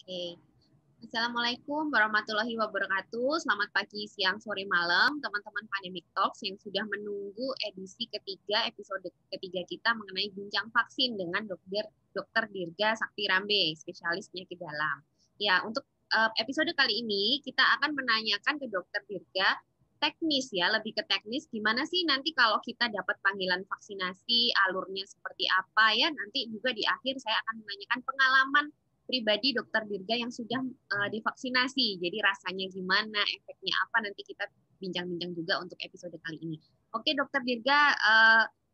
Oke. Assalamualaikum warahmatullahi wabarakatuh. Selamat pagi, siang, sore, malam, teman-teman Pandemic Talks yang sudah menunggu edisi ketiga, episode ketiga kita mengenai bincang vaksin dengan Dr. Dirga Sakti Rambe, spesialis penyakit dalam. Ya, untuk episode kali ini kita akan menanyakan ke Dr. Dirga teknis ya, lebih ke teknis gimana sih nanti kalau kita dapat panggilan vaksinasi, alurnya seperti apa ya. Nanti juga di akhir saya akan menanyakan pengalaman pribadi Dokter Dirga yang sudah divaksinasi. Jadi rasanya gimana, efeknya apa, nanti kita bincang-bincang juga untuk episode kali ini. Oke, Dokter Dirga,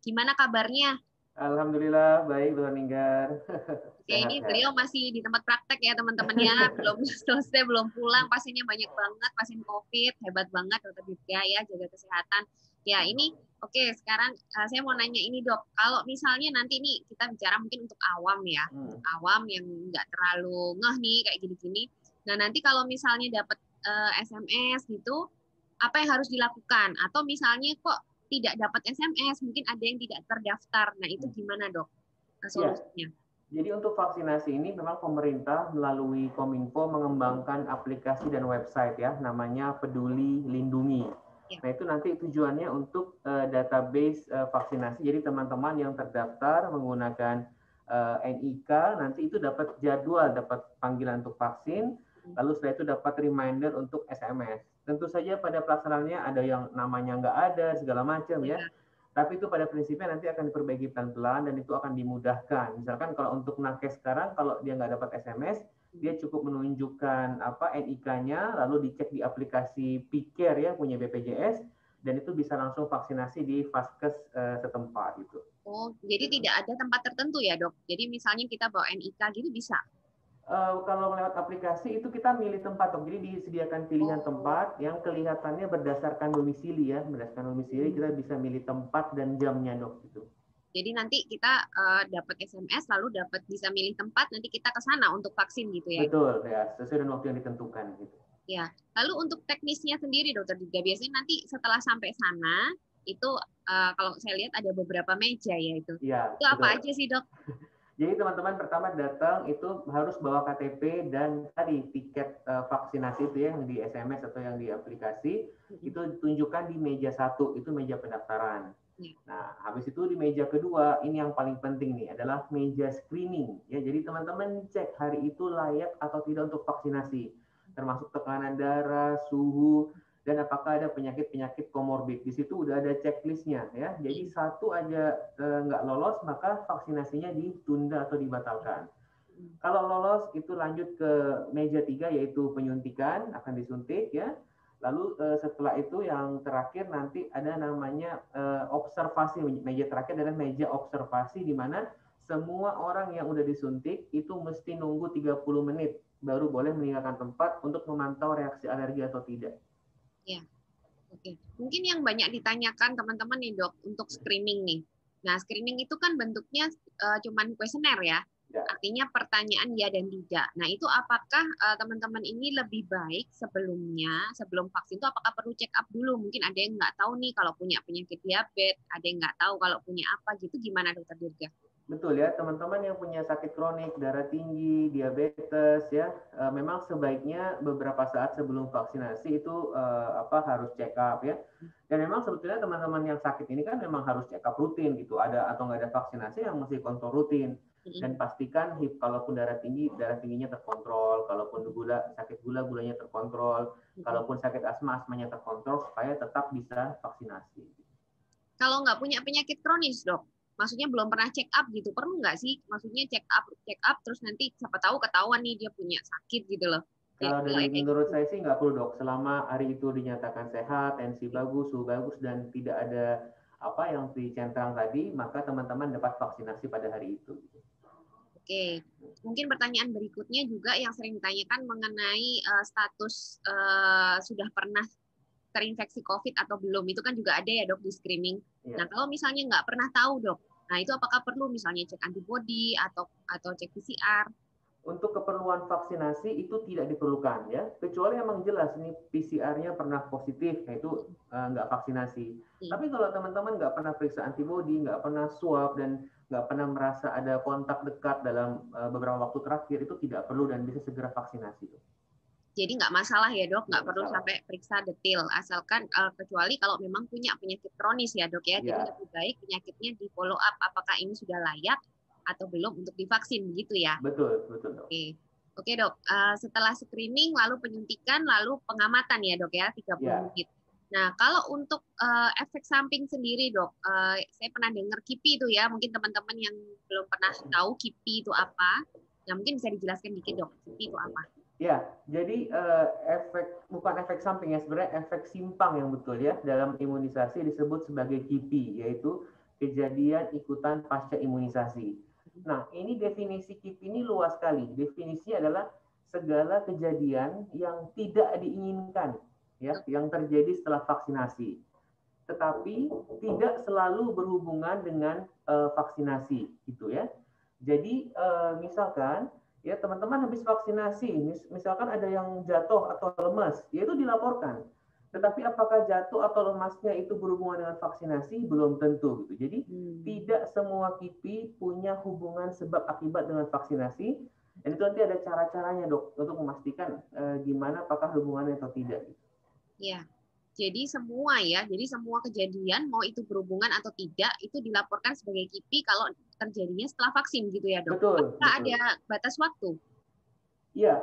gimana kabarnya? Alhamdulillah baik, Bu Ninggar. Oke, ini beliau masih di tempat praktek ya teman-teman ya, belum selesai, belum pulang. Pasiennya banyak banget, pasien COVID, hebat banget Dokter Dirga ya, jaga kesehatan. Ya ini oke, sekarang saya mau nanya ini Dok, kalau misalnya nanti nih kita bicara mungkin untuk awam ya, untuk awam yang nggak terlalu ngeh nih kayak gini-gini. Nah nanti kalau misalnya dapat SMS gitu, apa yang harus dilakukan? Atau misalnya kok tidak dapat SMS, mungkin ada yang tidak terdaftar. Nah itu gimana Dok solusinya? Ya. Jadi untuk vaksinasi ini memang pemerintah melalui Kominfo mengembangkan aplikasi dan website ya, namanya Peduli Lindungi. Nah itu nanti tujuannya untuk database vaksinasi. Jadi teman-teman yang terdaftar menggunakan NIK nanti itu dapat jadwal, dapat panggilan untuk vaksin. Lalu setelah itu dapat reminder untuk SMS. Tentu saja pada pelaksanaannya ada yang namanya nggak ada segala macam ya. Tapi itu pada prinsipnya nanti akan diperbaiki pelan-pelan dan itu akan dimudahkan. Misalkan kalau untuk nakes sekarang, kalau dia nggak dapat SMS, dia cukup menunjukkan NIK-nya, lalu dicek di aplikasi Pikir ya, punya BPJS, dan itu bisa langsung vaksinasi di vaskes setempat gitu. Oh, jadi tidak ada tempat tertentu ya dok? Jadi misalnya kita bawa NIK gitu bisa? Kalau lewat aplikasi itu kita milih tempat, dok. Jadi disediakan pilihan tempat yang kelihatannya berdasarkan domisili ya, berdasarkan domisili kita bisa milih tempat dan jamnya dok gitu. Jadi nanti kita dapat SMS lalu dapat bisa milih tempat, nanti kita ke sana untuk vaksin gitu ya? Betul ya, sesuai dengan waktu yang ditentukan gitu. Ya, lalu untuk teknisnya sendiri dokter juga biasanya nanti setelah sampai sana itu kalau saya lihat ada beberapa meja ya itu. Ya, itu apa aja sih dok? Jadi teman-teman pertama datang itu harus bawa KTP dan tadi tiket vaksinasi itu ya yang di SMS atau yang di aplikasi itu tunjukkan di meja 1, itu meja pendaftaran. Nah, habis itu di meja kedua ini yang paling penting nih adalah meja screening ya. Jadi teman-teman cek hari itu layak atau tidak untuk vaksinasi, termasuk tekanan darah, suhu, dan apakah ada penyakit-penyakit komorbid. Di situ udah ada checklistnya ya. Jadi satu aja nggak lolos maka vaksinasinya ditunda atau dibatalkan. Kalau lolos itu lanjut ke meja 3 yaitu penyuntikan, akan disuntik ya. Lalu setelah itu yang terakhir nanti ada namanya observasi. Meja terakhir adalah meja observasi di mana semua orang yang udah disuntik itu mesti nunggu 30 menit baru boleh meninggalkan tempat untuk memantau reaksi alergi atau tidak. Ya, oke. Mungkin yang banyak ditanyakan teman-teman nih dok untuk screening nih. Nah screening itu kan bentuknya cuman kuesioner ya. Artinya pertanyaan ya dan tidak. Nah itu apakah teman-teman ini lebih baik sebelumnya, sebelum vaksin itu apakah perlu check up dulu? Mungkin ada yang nggak tahu nih kalau punya penyakit diabetes, ada yang nggak tahu kalau punya apa gitu. Gimana dokter Dirga? Betul ya, teman-teman yang punya sakit kronik, darah tinggi, diabetes ya, memang sebaiknya beberapa saat sebelum vaksinasi itu harus check up ya. Dan memang sebetulnya teman-teman yang sakit ini kan memang harus check up rutin gitu, ada atau nggak ada vaksinasi yang mesti kontrol rutin. Dan pastikan kalaupun darah tingginya terkontrol, kalaupun sakit gulanya terkontrol, kalaupun sakit asmanya terkontrol supaya tetap bisa vaksinasi. Kalau nggak punya penyakit kronis dok, maksudnya belum pernah check up gitu, perlu nggak sih? Maksudnya check up terus nanti siapa tahu ketahuan nih dia punya sakit gitu loh. Kalau dari menurut saya sih nggak perlu dok, selama hari itu dinyatakan sehat, tensi bagus, suhu bagus, dan tidak ada apa yang dicentang tadi, maka teman-teman dapat vaksinasi pada hari itu. Oke, mungkin pertanyaan berikutnya juga yang sering ditanyakan mengenai status sudah pernah terinfeksi COVID atau belum, itu kan juga ada ya dok di screening. Nah kalau misalnya nggak pernah tahu dok, nah itu apakah perlu misalnya cek antibody atau cek PCR? Untuk keperluan vaksinasi itu tidak diperlukan ya, kecuali memang jelas ini PCR-nya pernah positif, yaitu nggak vaksinasi. Tapi kalau teman-teman nggak pernah periksa antibody, nggak pernah swab dan nggak pernah merasa ada kontak dekat dalam beberapa waktu terakhir, itu tidak perlu dan bisa segera vaksinasi. Jadi nggak masalah ya dok, nggak Nggak perlu masalah. sampai periksa detail, asalkan kecuali kalau memang punya penyakit kronis ya dok ya, jadi Ya, lebih baik penyakitnya di follow up apakah ini sudah layak atau belum untuk divaksin begitu ya. betul, betul dok. Oke dok, setelah screening lalu penyuntikan lalu pengamatan ya dok ya 30 Ya, menit. Nah kalau untuk efek samping sendiri dok, saya pernah dengar KIPI itu ya, mungkin teman-teman yang belum pernah tahu KIPI itu apa, nah mungkin bisa dijelaskan dikit dok, KIPI itu apa? ya. Jadi bukan efek samping ya, sebenarnya efek simpang yang betul ya dalam imunisasi disebut sebagai KIPI, yaitu kejadian ikutan pasca imunisasi. Nah, ini definisi KIPI ini luas sekali. Definisinya adalah segala kejadian yang tidak diinginkan ya, yang terjadi setelah vaksinasi, tetapi tidak selalu berhubungan dengan vaksinasi, gitu ya. Jadi misalkan ya teman-teman habis vaksinasi, misalkan ada yang jatuh atau lemas, ya itu dilaporkan. Tetapi apakah jatuh atau lemasnya itu berhubungan dengan vaksinasi? Belum tentu gitu. Jadi tidak semua KIPI punya hubungan sebab akibat dengan vaksinasi. Dan itu nanti ada cara-caranya dok untuk memastikan gimana apakah hubungannya atau tidak. Ya, jadi semua kejadian mau itu berhubungan atau tidak itu dilaporkan sebagai KIPI kalau terjadinya setelah vaksin gitu ya dok. Betul, Apakah betul. ada batas waktu? Iya,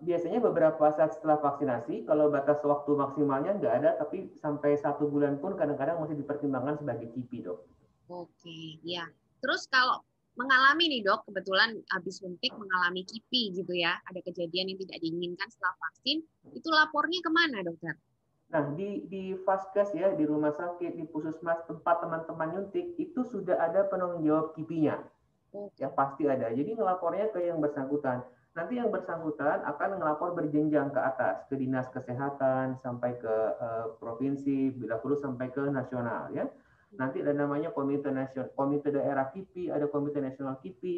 biasanya beberapa saat setelah vaksinasi, kalau batas waktu maksimalnya nggak ada, tapi sampai 1 bulan pun kadang-kadang masih dipertimbangkan sebagai KIPI, dok. Oke, ya. Terus kalau mengalami nih dok, kebetulan habis suntik mengalami KIPI gitu ya, ada kejadian yang tidak diinginkan setelah vaksin, itu lapornya kemana dokter? Nah, di Vaskes ya, di rumah sakit, di puskesmas tempat teman-teman nyuntik, itu sudah ada penanggung jawab KIPI-nya. Ya, pasti ada. Jadi ngelapornya ke yang bersangkutan. Nanti yang bersangkutan akan ngelapor berjenjang ke atas, ke dinas kesehatan, sampai ke provinsi, bila perlu sampai ke nasional ya. Nanti ada namanya komite nasional, komite daerah KIPI, ada komite nasional KIPI,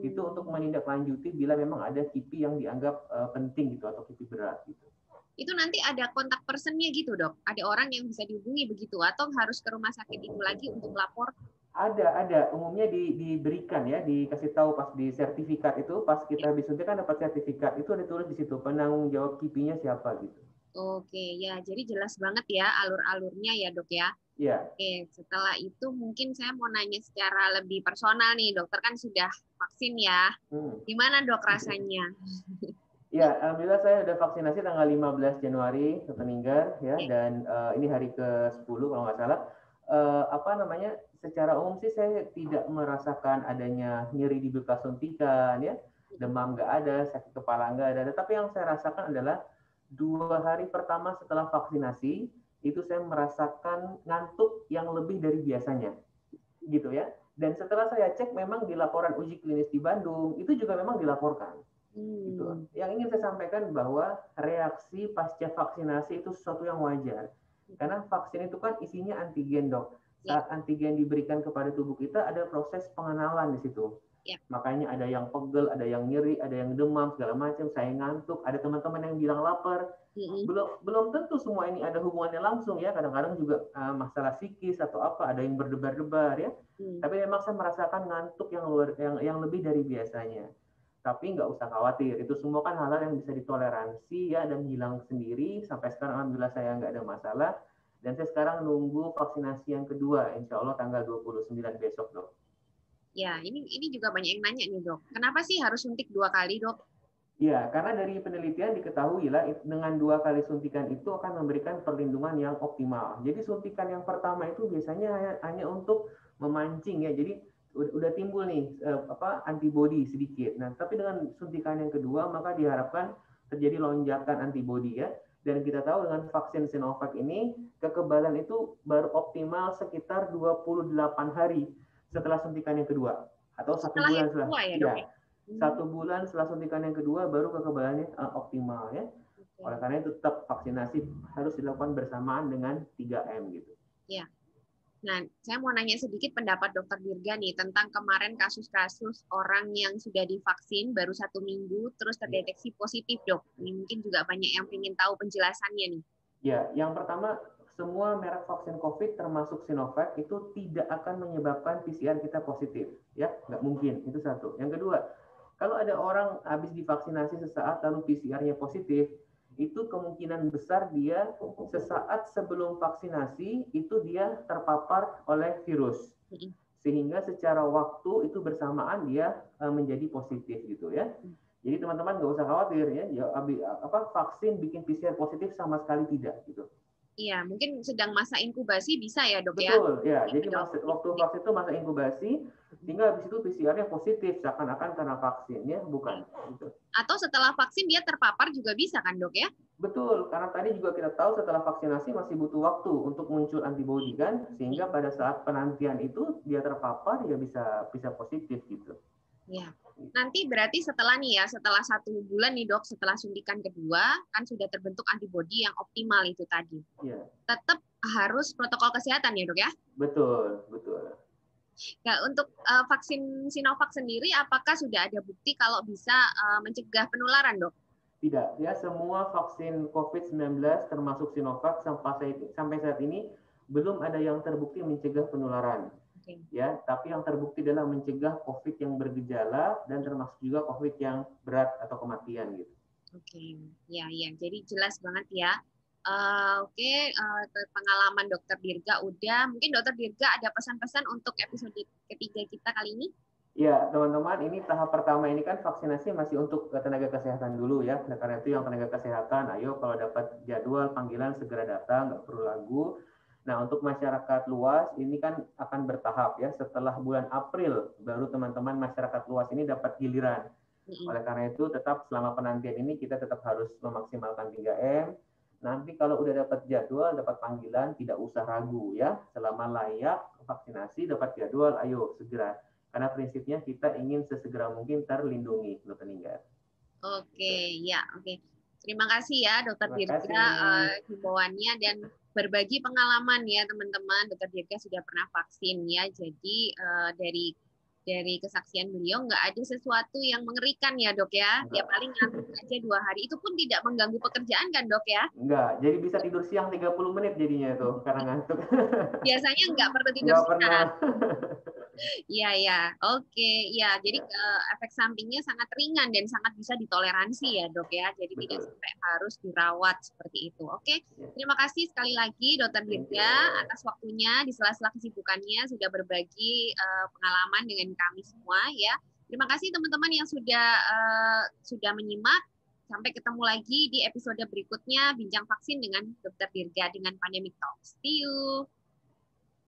itu untuk menindaklanjuti bila memang ada KIPI yang dianggap penting gitu atau KIPI berat gitu. Itu nanti ada kontak personnya gitu dok? Ada orang yang bisa dihubungi begitu atau harus ke rumah sakit itu lagi untuk lapor? Ada. Umumnya diberikan ya, dikasih tahu pas di sertifikat itu, pas kita habis suntik kan dapat sertifikat, itu ada tulis di situ, penanggung jawab KIPI-nya siapa gitu. Oke, ya. Jadi jelas banget ya alur-alurnya ya dok ya. Ya. Oke, setelah itu mungkin saya mau nanya secara lebih personal nih, dokter kan sudah vaksin ya. Gimana dok rasanya? Ya, alhamdulillah saya sudah vaksinasi tanggal 15 Januari Sepeninggal ya, dan ini hari ke-10 kalau nggak salah. Apa namanya? Secara umum sih saya tidak merasakan adanya nyeri di bekas suntikan ya, demam nggak ada, sakit kepala nggak ada. Tapi yang saya rasakan adalah 2 hari pertama setelah vaksinasi itu saya merasakan ngantuk yang lebih dari biasanya, gitu ya. Dan setelah saya cek memang di laporan uji klinis di Bandung itu juga memang dilaporkan. Gitu. Yang ingin saya sampaikan bahwa reaksi pasca vaksinasi itu sesuatu yang wajar. Karena vaksin itu kan isinya antigen, dok. Saat antigen diberikan kepada tubuh kita, ada proses pengenalan di situ. Makanya ada yang pegel, ada yang nyeri, ada yang demam, segala macam. Saya ngantuk, ada teman-teman yang bilang lapar. Belum tentu semua ini ada hubungannya langsung ya. Kadang-kadang juga masalah psikis atau apa, ada yang berdebar-debar ya. Tapi memang saya merasakan ngantuk yang lebih dari biasanya. Tapi nggak usah khawatir, itu semua kan hal-hal yang bisa ditoleransi ya dan hilang sendiri. Sampai sekarang alhamdulillah saya nggak ada masalah. Dan saya sekarang nunggu vaksinasi yang kedua, insya Allah tanggal 29 besok, dok. Ya, ini juga banyak yang nanya nih dok. Kenapa sih harus suntik 2 kali dok? Ya, karena dari penelitian diketahui lah dengan 2 kali suntikan itu akan memberikan perlindungan yang optimal. Jadi suntikan yang pertama itu biasanya hanya untuk memancing ya. Jadi udah timbul nih antibodi sedikit. Nah, tapi dengan suntikan yang kedua maka diharapkan terjadi lonjakan antibodi ya. Dan kita tahu dengan vaksin Sinovac ini kekebalan itu baru optimal sekitar 28 hari setelah suntikan yang kedua atau 1 bulan setelah. Ya, 1 bulan setelah suntikan yang kedua baru kekebalannya optimal ya. Oleh karena itu tetap vaksinasi harus dilakukan bersamaan dengan 3M gitu. Ya. Nah, saya mau nanya sedikit pendapat Dokter Dirga nih tentang kemarin kasus-kasus orang yang sudah divaksin baru 1 minggu terus terdeteksi positif dok. Ini mungkin juga banyak yang ingin tahu penjelasannya nih. Ya, yang pertama semua merek vaksin COVID termasuk Sinovac itu tidak akan menyebabkan PCR kita positif, ya, nggak mungkin. Itu satu. Yang kedua, kalau ada orang habis divaksinasi sesaat lalu PCR-nya positif, itu kemungkinan besar dia sesaat sebelum vaksinasi itu dia terpapar oleh virus. Sehingga secara waktu itu bersamaan dia menjadi positif gitu ya. Jadi teman-teman nggak usah khawatir ya, vaksin bikin PCR positif sama sekali tidak gitu. Iya, mungkin sedang masa inkubasi bisa ya dok ya? Betul, ya. Jadi waktu vaksin itu masa inkubasi, sehingga habis itu PCR-nya positif, seakan-akan karena vaksin ya, bukan. Gitu. Atau setelah vaksin dia terpapar juga bisa kan dok ya? Betul, karena tadi juga kita tahu setelah vaksinasi masih butuh waktu untuk muncul antibodi kan, sehingga pada saat penantian itu dia terpapar ya bisa positif gitu. Ya, nanti berarti setelah nih ya, setelah 1 bulan nih dok, setelah suntikan kedua, kan sudah terbentuk antibodi yang optimal itu tadi. Ya. Tetap harus protokol kesehatan ya dok ya? Betul, betul. Nah, untuk vaksin Sinovac sendiri, apakah sudah ada bukti kalau bisa mencegah penularan dok? Tidak, ya semua vaksin COVID-19 termasuk Sinovac sampai saat ini belum ada yang terbukti mencegah penularan. Okay. Ya, tapi yang terbukti adalah mencegah COVID yang bergejala dan termasuk juga COVID yang berat atau kematian gitu. Oke, ya, jadi jelas banget ya. Pengalaman Dokter Dirga udah. Mungkin Dokter Dirga ada pesan-pesan untuk episode ketiga kita kali ini? Ya, teman-teman, ini tahap pertama ini kan vaksinasi masih untuk tenaga kesehatan dulu ya. Nah, karena itu yang tenaga kesehatan, ayo kalau dapat jadwal panggilan segera datang, nggak perlu ragu. Nah, untuk masyarakat luas ini kan akan bertahap ya. Setelah bulan April baru teman-teman masyarakat luas ini dapat giliran. Oleh karena itu tetap selama penantian ini kita tetap harus memaksimalkan 3M. Nanti kalau udah dapat jadwal, dapat panggilan, tidak usah ragu ya. Selama layak vaksinasi, dapat jadwal, ayo segera. Karena prinsipnya kita ingin sesegera mungkin terlindungi, Dokter Ninggar. Oke. Terima kasih ya Dokter Dirga himbauannya dan berbagi pengalaman ya teman-teman. Dokter Dirga sudah pernah vaksin ya, jadi dari kesaksian beliau nggak ada sesuatu yang mengerikan ya dok ya. Dia paling ngantuk aja 2 hari, itu pun tidak mengganggu pekerjaan kan dok ya? Enggak, jadi bisa tidur siang 30 menit jadinya itu karena ngantuk. Biasanya nggak perlu tidur siang. Pernah. Iya. Oke. Ya, jadi efek sampingnya sangat ringan dan sangat bisa ditoleransi ya dok ya. Jadi betul. Tidak sampai harus dirawat seperti itu. Oke. Terima kasih sekali lagi Dokter Dirga atas waktunya di sela-sela kesibukannya sudah berbagi pengalaman dengan kami semua ya. Terima kasih teman-teman yang sudah menyimak. Sampai ketemu lagi di episode berikutnya Bincang Vaksin dengan Dokter Dirga dengan Pandemic Talks. See you.